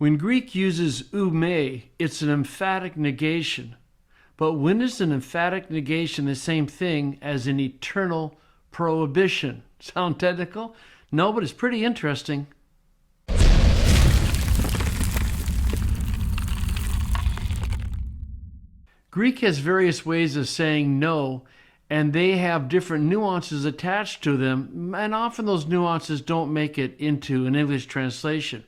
When Greek uses ume, it's an emphatic negation. But when is an emphatic negation the same thing as an eternal prohibition? Sound technical? No, but it's pretty interesting. Greek has various ways of saying no, and they have different nuances attached to them, and often those nuances don't make it into an English translation.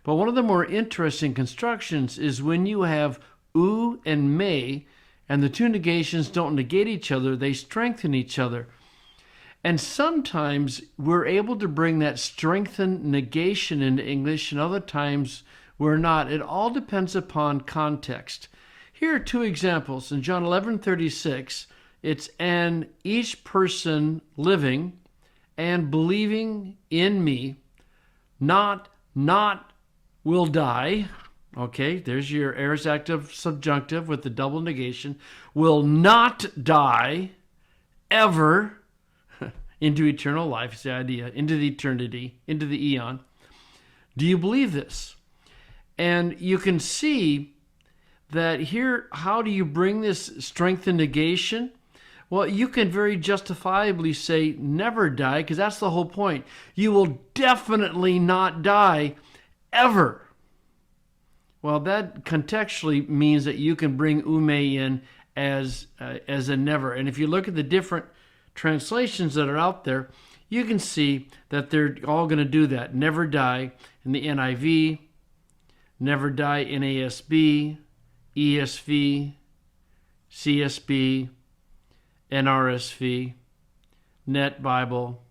But one of the more interesting constructions is when you have u and me, and the two negations don't negate each other, they strengthen each other. And sometimes we're able to bring that strengthened negation into English, and other times we're not. It all depends upon context. Here are two examples. In John 11:36, it's "and each person living and believing in me, not will die." Okay, there's your aorist active subjunctive with the double negation. Will not die ever into eternal life is the idea, into the eternity, into the eon. Do you believe this? And you can see that here, how do you bring this strengthened negation? Well, you can very justifiably say never die, because that's the whole point. You will definitely not die ever. Well, that contextually means that you can bring ume in as a never. And if you look at the different translations that are out there, you can see that they're all going to do that. Never die in the NIV, never die in NASB, ESV, CSB, NRSV, Net Bible,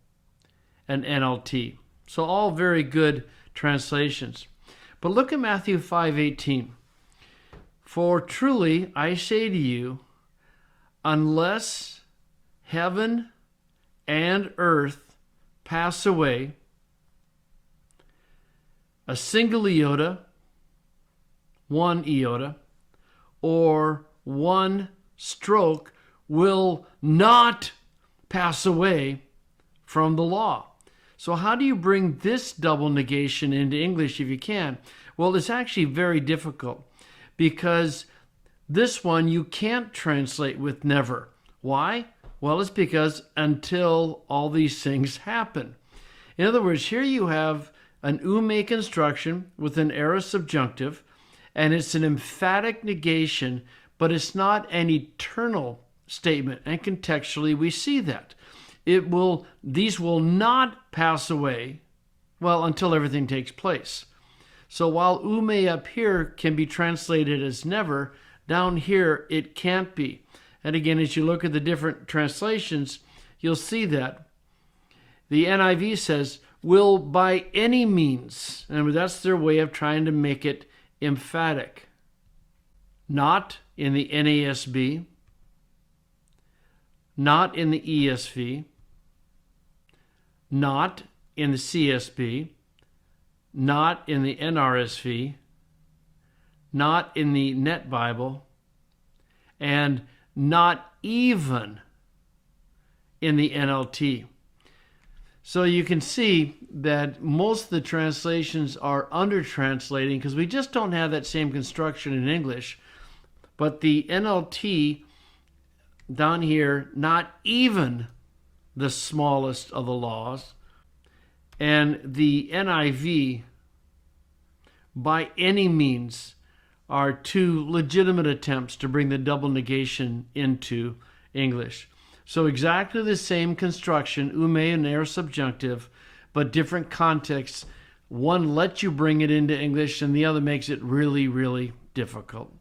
and NLT. So all very good translations. But look at Matthew 5:18. For truly I say to you, unless heaven and earth pass away, a single iota, one iota, or one stroke will not pass away from the law. So how do you bring this double negation into English if you can? Well, it's actually very difficult, because this one you can't translate with never. Why? Well, it's because until all these things happen. In other words, here you have an ume construction with an aorist subjunctive, and it's an emphatic negation, but it's not an eternal statement. And contextually, we see that. These will not pass away, well, until everything takes place. So while ume up here can be translated as never, down here it can't be. And again, as you look at the different translations, you'll see that. The NIV says, will by any means, and that's their way of trying to make it emphatic. Not in the NASB, not in the ESV, not in the CSB, not in the NRSV, not in the Net Bible, and not even in the NLT. So you can see that most of the translations are under-translating because we just don't have that same construction in English. But the NLT down here, not even the smallest of the laws, and the NIV, by any means, are two legitimate attempts to bring the double negation into English. So exactly the same construction, ume and aorist subjunctive, but different contexts. One lets you bring it into English, and the other makes it really, really difficult.